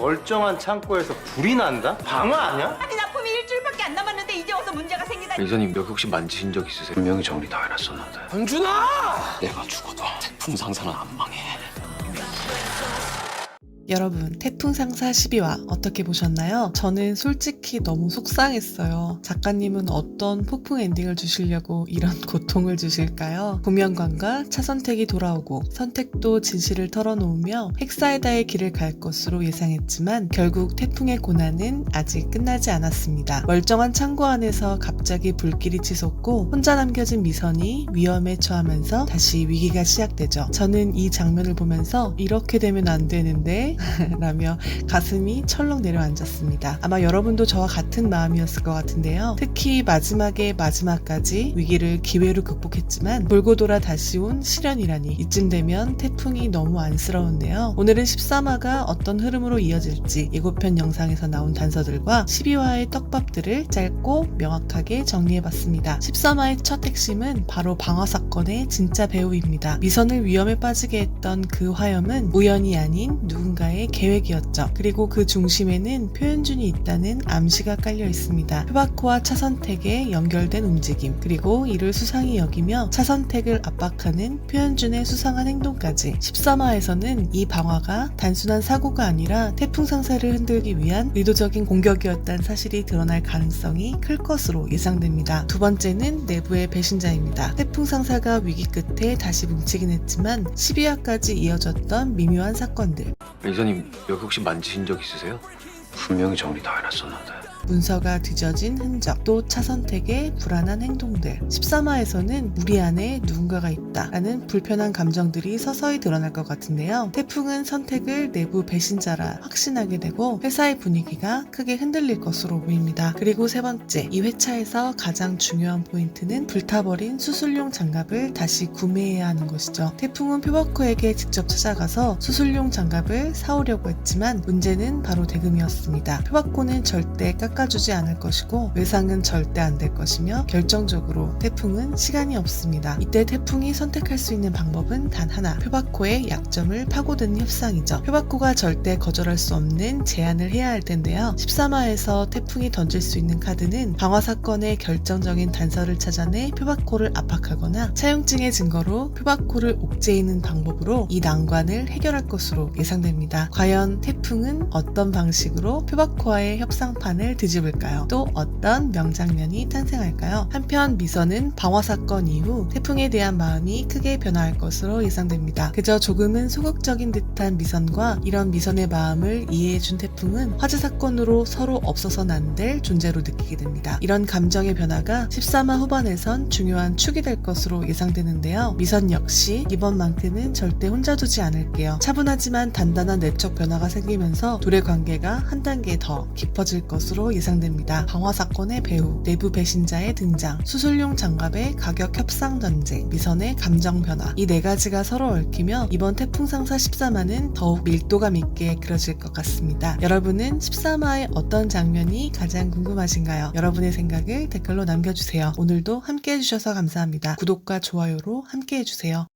멀쩡한 창고에서 불이 난다? 방어 아니야? 아니 납품이 일주일밖에 안 남았는데 이제 와서 문제가 생기다니. 이사님 여기 혹시 만지신 적 있으세요? 분명히 정리 다 해놨었는데. 강준아! 내가 죽어도 태풍 상사는 안 망해. 여러분, 태풍 상사 12화 어떻게 보셨나요? 저는 솔직히 너무 속상했어요. 작가님은 어떤 폭풍 엔딩을 주시려고 이런 고통을 주실까요? 구명관과 차선택이 돌아오고 선택도 진실을 털어놓으며 헥사이다의 길을 갈 것으로 예상했지만 결국 태풍의 고난은 아직 끝나지 않았습니다. 멀쩡한 창고 안에서 갑자기 불길이 치솟고 혼자 남겨진 미선이 위험에 처하면서 다시 위기가 시작되죠. 저는 이 장면을 보면서 이렇게 되면 안 되는데 라며 가슴이 철렁 내려앉았습니다. 아마 여러분도 저와 같은 마음이었을 것 같은데요. 특히 마지막의 마지막까지 위기를 기회로 극복했지만 돌고 돌아 다시 온 시련이라니 이쯤 되면 태풍이 너무 안쓰러운데요. 오늘은 13화가 어떤 흐름으로 이어질지 예고편 영상에서 나온 단서들과 12화의 떡밥들을 짧고 명확하게 정리해봤습니다. 13화의 첫 핵심은 바로 방화 사건의 진짜 배후입니다. 미선을 위험에 빠지게 했던 그 화염은 우연이 아닌 누군가의 계획이었죠. 그리고 그 중심에는 표현준이 있다는 암시가 깔려 있습니다. 표바코와 차선택의 연결된 움직임, 그리고 이를 수상히 여기며 차선택을 압박하는 표현준의 수상한 행동까지. 13화에서는 이 방화가 단순한 사고가 아니라 태풍 상사를 흔들기 위한 의도적인 공격이었다는 사실이 드러날 가능성이 클 것으로 예상됩니다. 두 번째는 내부의 배신자입니다. 태풍 상사가 위기 끝에 다시 뭉치긴 했지만 12화까지 이어졌던 미묘한 사건들, 이사님 여기 혹시 만지신 적 있으세요? 분명히 정리 다 해놨었는데. 문서가 뒤져진 흔적, 또 차선택의 불안한 행동들. 13화에서는 우리 안에 누군가가 있다라는 불편한 감정들이 서서히 드러날 것 같은데요. 태풍은 선택을 내부 배신자라 확신하게 되고 회사의 분위기가 크게 흔들릴 것으로 보입니다. 그리고 세 번째, 이 회차에서 가장 중요한 포인트는 불타버린 수술용 장갑을 다시 구매해야 하는 것이죠. 태풍은 표바코에게 직접 찾아가서 수술용 장갑을 사오려고 했지만 문제는 바로 대금이었습니다. 표바코는 절대 깎아주지 않을 것이고 외상은 절대 안 될 것이며 결정적으로 태풍은 시간이 없습니다. 이때 태풍이 선택할 수 있는 방법은 단 하나, 표바코의 약점을 파고드는 협상이죠. 표바코가 절대 거절할 수 없는 제안을 해야 할 텐데요. 13화에서 태풍이 던질 수 있는 카드는 방화 사건의 결정적인 단서를 찾아내 표바코를 압박하거나 차용증의 증거로 표바코를 옥죄이는 방법으로 이 난관을 해결할 것으로 예상됩니다. 과연 태풍은 어떤 방식으로 표바코와의 협상판을 뒤집을까요? 또 어떤 명장면이 탄생할까요? 한편 미선은 방화 사건 이후 태풍에 대한 마음이 크게 변화할 것으로 예상됩니다. 그저 조금은 소극적인 듯한 미선과 이런 미선의 마음을 이해해준 태풍은 화재 사건으로 서로 없어서는 안 될 존재로 느끼게 됩니다. 이런 감정의 변화가 13화 후반에선 중요한 축이 될 것으로 예상되는데요. 미선 역시 이번만큼은 절대 혼자 두지 않을게요. 차분하지만 단단한 내적 변화가 생기면서 둘의 관계가 한 단계 더 깊어질 것으로 예상됩니다. 방화 사건의 배후, 내부 배신자의 등장, 수술용 장갑의 가격 협상 전쟁, 미선의 감정 변화, 이 네 가지가 서로 얽히며 이번 태풍 상사 13화는 더욱 밀도감 있게 그려질 것 같습니다. 여러분은 13화의 어떤 장면이 가장 궁금하신가요? 여러분의 생각을 댓글로 남겨주세요. 오늘도 함께 해주셔서 감사합니다. 구독과 좋아요로 함께 해주세요.